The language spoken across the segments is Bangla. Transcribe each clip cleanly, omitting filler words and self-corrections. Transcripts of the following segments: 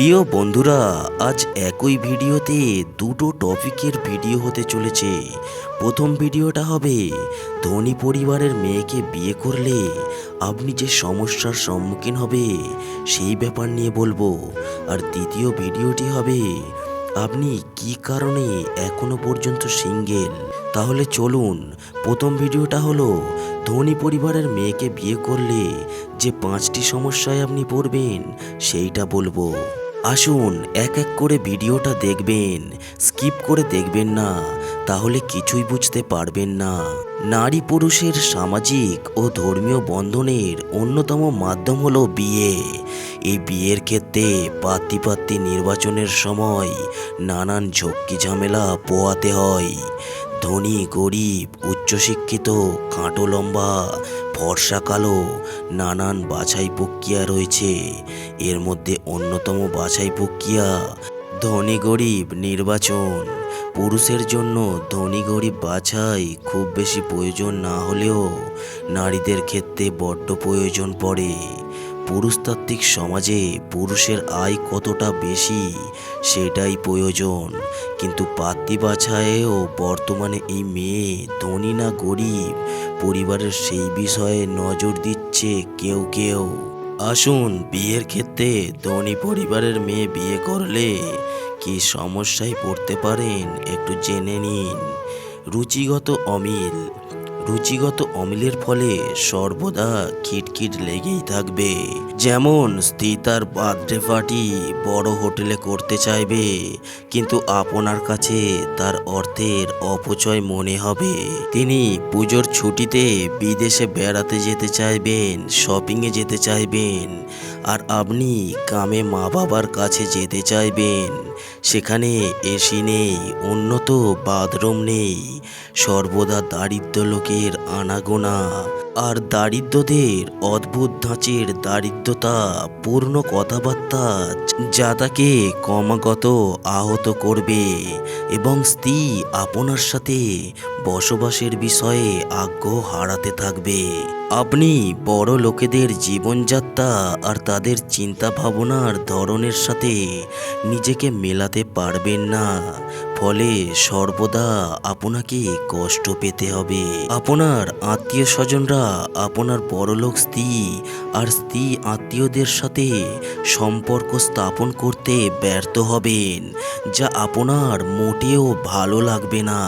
প্রিয় বন্ধুরা, আজ একই ভিডিওতে দুটো টপিকের ভিডিও হতে চলেছে। প্রথম ভিডিওটা হবে ধনী পরিবারের মেয়েকে বিয়ে করলে আপনি যে সমস্যার সম্মুখীন হবে সেই ব্যাপার নিয়ে বলবো। আর দ্বিতীয় ভিডিওটি হবে আপনি কি কারণে এখনো পর্যন্ত সিঙ্গেল। তাহলে চলুন, প্রথম ভিডিওটা হলো ধনী পরিবারের মেয়েকে বিয়ে করলে যে 5টি সমস্যায় আপনি পড়বেন সেইটা বলবো। আসুন এক এক করে ভিডিওটা দেখবেন, স্কিপ করে দেখবেন না, তাহলে কিছুই বুঝতে পারবেন না। নারী পুরুষের সামাজিক ও ধর্মীয় বন্ধনের অন্যতম মাধ্যম হলো বিয়ে। এই বিয়ের ক্ষেত্রে পাত্রী নির্বাচনের সময় নানান ঝক্কি ঝামেলা পোহাতে হয়। ধনী গরিব, উচ্চশিক্ষিত, কাঁটো লম্বা, ফর্সা কালো, নানান বাছাই প্রক্রিয়া রয়েছে। এর মধ্যে অন্যতম বাছাই প্রক্রিয়া ধনী গরিব নির্বাচন। পুরুষের জন্য ধনী গরিব বাছাই খুব বেশি প্রয়োজন না হলেও নারীদের ক্ষেত্রে বড্ড প্রয়োজন পড়ে। পুরুষতাত্ত্বিক সমাজে পুরুষের আয় কতটা বেশি সেটাই প্রয়োজন, কিন্তু পাত্রী বাছাইয়েও বর্তমানে এই মেয়ে ধনী না গরিব পরিবারের সেই বিষয়ে নজর দিচ্ছে কেউ কেউ। আসুন, বিয়ের ক্ষেত্রে ধনী পরিবারের মেয়ে বিয়ে করলে কি সমস্যায় পড়তে পারেন একটু জেনে নিন। রুচিগত অমিল। রুচিগত অমিলের ফলে সর্বদা খিটখিট লেগেই থাকবে। যেমন স্ত্রী তার বার্থডে পার্টি বড় হোটেলে করতে চাইবে, কিন্তু আপনার কাছে তার অর্থের অপচয় মনে হবে। তিনি পুজোর ছুটিতে বিদেশে বেড়াতে যেতে চাইবেন, শপিংয়ে যেতে চাইবেন, আর আপনি কামে মা বাবার কাছে যেতে চাইবেন। সেখানে এসি নেই, উন্নত বাথরুম নেই, সর্বদা দারিদ্র লোকের আনাগোনা। আর দারিদ্রদের অদ্ভুত ধাঁচের দারিদ্রতা পূর্ণ কথাবার্তা যা তাকে ক্রমাগত আহত করবে, এবং স্ত্রী আপনার সাথে বসবাসের বিষয়ে আগ্রহ হারাতে থাকবে। আপনি বড় লোকেদের জীবনযাত্রা আর তাদের চিন্তা ভাবনার ধরনের সাথে নিজেকে মেলাতে পারবেন না, ফলে সর্বদা আপনাকে কষ্ট পেতে হবে। আপনার আত্মীয় স্বজনরা আপনার বড়লোক স্ত্রী আর স্ত্রী আত্মীয়দের সাথে সম্পর্ক স্থাপন করতে ব্যর্থ হবেন, যা আপনার মোটেও ভালো লাগবে না।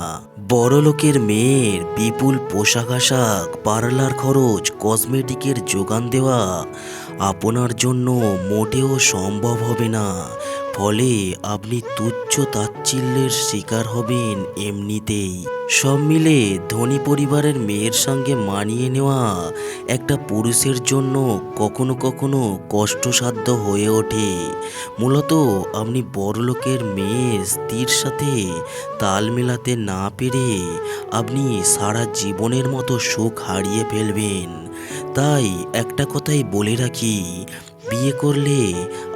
বড়লোকের মেয়ের বিপুল পোশাক আশাক, পার্লার খরচ, কসমেটিকের যোগান দেওয়া আপনার জন্য মোটেও সম্ভব হবে না, ফলে আপনি তুচ্ছ তাচ্ছিল্যের শিকার হবেন এমনিতেই। সব মিলে ধনী পরিবারের মেয়ের সঙ্গে মানিয়ে নেওয়া একটা পুরুষের জন্য কখনো কখনো কষ্টসাধ্য হয়ে ওঠে। মূলত আপনি বড়লোকের মেয়ের স্ত্রীর সাথে তাল মেলাতে না পেরে আপনি সারা জীবনের মতো সুখ হারিয়ে ফেলবেন। তাই একটা কথাই বলে রাখি, বিয়ে করলে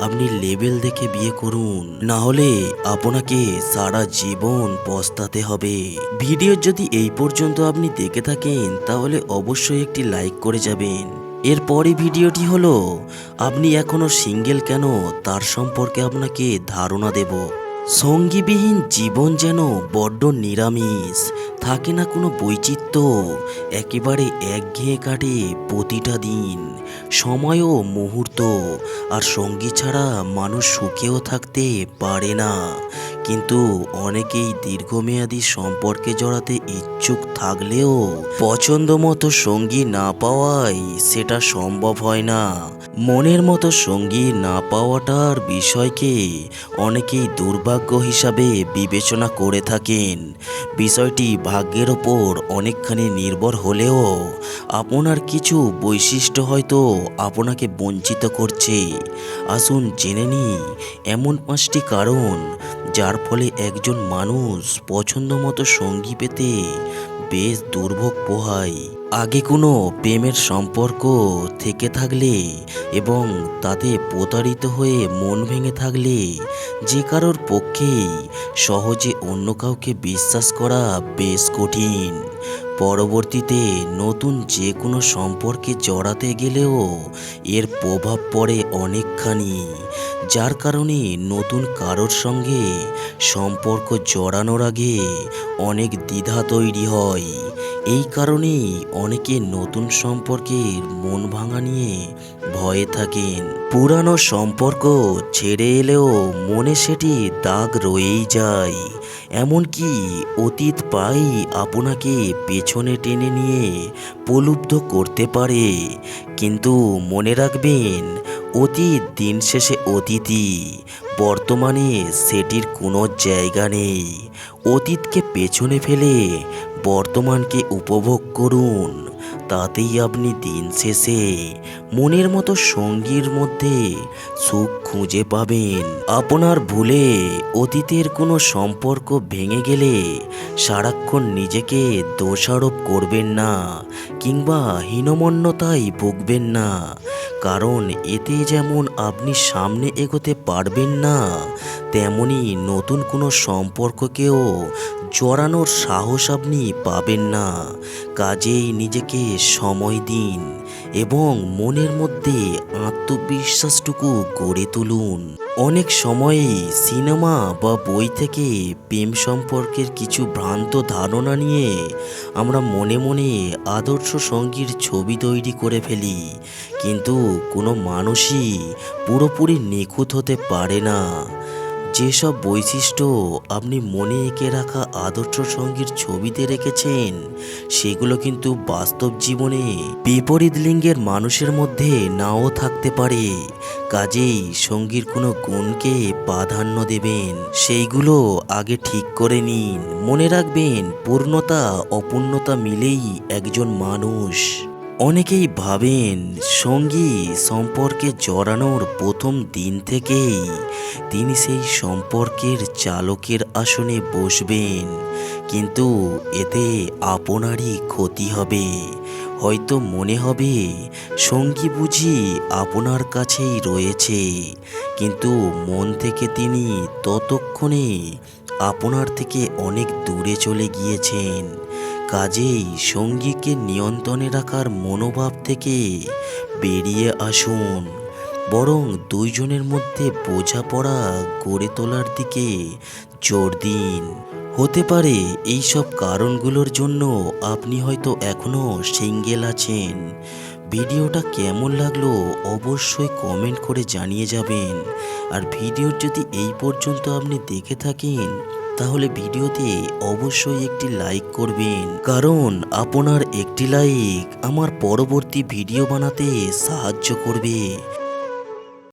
আপনি লেভেল দেখে বিয়ে করুন, না হলে আপনাকে সারা জীবন পস্তাতে হবে। ভিডিও যদি এই পর্যন্ত আপনি দেখে থাকেন তাহলে অবশ্যই একটি লাইক করে যাবেন। এরপরে ভিডিওটি হলো আপনি এখনো সিঙ্গেল কেন তার সম্পর্কে আপনাকে ধারণা দেব। সঙ্গীবিহীন জীবন যেন বড্ড নিরামিষ, থাকে না কোনো বৈচিত্র্য, একেবারে একঘেয়ে কাটে প্রতিটা দিন, সময় ও মুহূর্ত। আর সঙ্গী ছাড়া মানুষ সুখেও থাকতে পারে না। কিন্তু অনেকেই দীর্ঘমেয়াদী সম্পর্কে জড়াতে ইচ্ছুক থাকলেও পছন্দ মতো সঙ্গী না পাওয়ায় সেটা সম্ভব হয় না। মনের মতো সঙ্গী না পাওয়াটার বিষয়কে অনেকেই দুর্ভাগ্য হিসাবে বিবেচনা করে থাকেন। বিষয়টি ভাগ্যের ওপর অনেকখানি নির্ভর হলেও আপনার কিছু বৈশিষ্ট্য হয়তো আপনাকে বঞ্চিত করছে। আসুন জেনে নিই এমন 5টি কারণ যার ফলে একজন মানুষ পছন্দ মতো সঙ্গী পেতে বেশ দুর্ভোগ পোহায়। আগে কোনো প্রেমের সম্পর্ক থেকে থাকলে এবং তাতে প্রতারিত হয়ে মন ভেঙে থাকলে যে কারোর পক্ষেই সহজে অন্য কাউকে বিশ্বাস করা বেশ কঠিন। পরবর্তীতে নতুন যে কোনো সম্পর্কে জড়াতে গেলেও এর প্রভাব পড়ে অনেকখানি। যার কারণে নতুন কারোর সঙ্গে সম্পর্ক জড়ানোর আগে অনেক দ্বিধা তৈরি হয়। এই কারণেই অনেকে নতুন সম্পর্কের মন ভাঙা নিয়ে ভয়ে থাকেন। পুরানো সম্পর্ক ছেড়ে এলেও মনে সেটি দাগ রয়েই যায়। এমনকি অতীত প্রায়ই আপনাকে পেছনে টেনে নিয়ে প্রলুব্ধ করতে পারে। কিন্তু মনে রাখবেন, অতীত দিন শেষে অতীতই, বর্তমানে সেটির কোনো জায়গা নেই। অতীতকে পেছনে ফেলে বর্তমানকে উপভোগ করুন, তাতেই আপনি দিন শেষে মনের মতো সঙ্গীর মধ্যে সুখ খুঁজে পাবেন। আপনার ভুলে অতীতের কোনো সম্পর্ক ভেঙে গেলে সারাক্ষণ নিজেকে দোষারোপ করবেন না কিংবা হীনমন্যতায় ভুগবেন না, কারণ এতে যেমন আপনি সামনে এগোতে পারবেন না, তেমনি নতুন কোনো সম্পর্ককেও জড়ানোর সাহস আপনি পাবেন না। কাজেই নিজেকে সময় দিন এবং মনের মধ্যে আত্মবিশ্বাসটুকু গড়ে তুলুন। অনেক সময়ই সিনেমা বা বই থেকে প্রেম সম্পর্কের কিছু ভ্রান্ত ধারণা নিয়ে আমরা মনে মনে আদর্শ সঙ্গীর ছবি তৈরি করে ফেলি, কিন্তু কোনো মানুষই পুরোপুরি নিখুঁত হতে পারে না। যেসব বৈশিষ্ট্য আপনি মনে এঁকে রাখা আদর্শ সঙ্গীর ছবিতে রেখেছেন, সেগুলো কিন্তু বাস্তব জীবনে বিপরীত লিঙ্গের মানুষের মধ্যে নাও থাকতে পারে। কাজেই সঙ্গীর কোনো গুণকে প্রাধান্য দেবেন, সেইগুলো আগে ঠিক করে নিন। মনে রাখবেন, পূর্ণতা অপূর্ণতা মিলেই একজন মানুষ। অনেকেই ভাবেন সঙ্গী সম্পর্কে জড়ানোর প্রথম দিন থেকেই তিনি সেই সম্পর্কের চালকের আসনে বসবেন, কিন্তু এতে আপনারই ক্ষতি হবে। হয়তো মনে হবে সঙ্গী বুঝি আপনার কাছেই রয়েছে, কিন্তু মন থেকে তিনি ততক্ষণে আপনার থেকে অনেক দূরে চলে গিয়েছেন। কাজেই সঙ্গীকে নিয়ন্ত্রণে রাখার মনোভাব থেকে বেরিয়ে আসুন, বরং দুইজনের মধ্যে বোঝাপড়া গড়ে তোলার দিকে জোর দিন। হতে পারে এই সব কারণগুলোর জন্য আপনি হয়তো এখনও সিঙ্গেল আছেন। ভিডিওটা কেমন লাগলো অবশ্যই কমেন্ট করে জানিয়ে যাবেন। আর ভিডিও যদি এই পর্যন্ত আপনি দেখে থাকেন, তাহলে ভিডিওতে অবশ্যই একটি লাইক করবেন, কারণ আপনার একটি লাইক আমার পরবর্তী ভিডিও বানাতে সাহায্য করবে।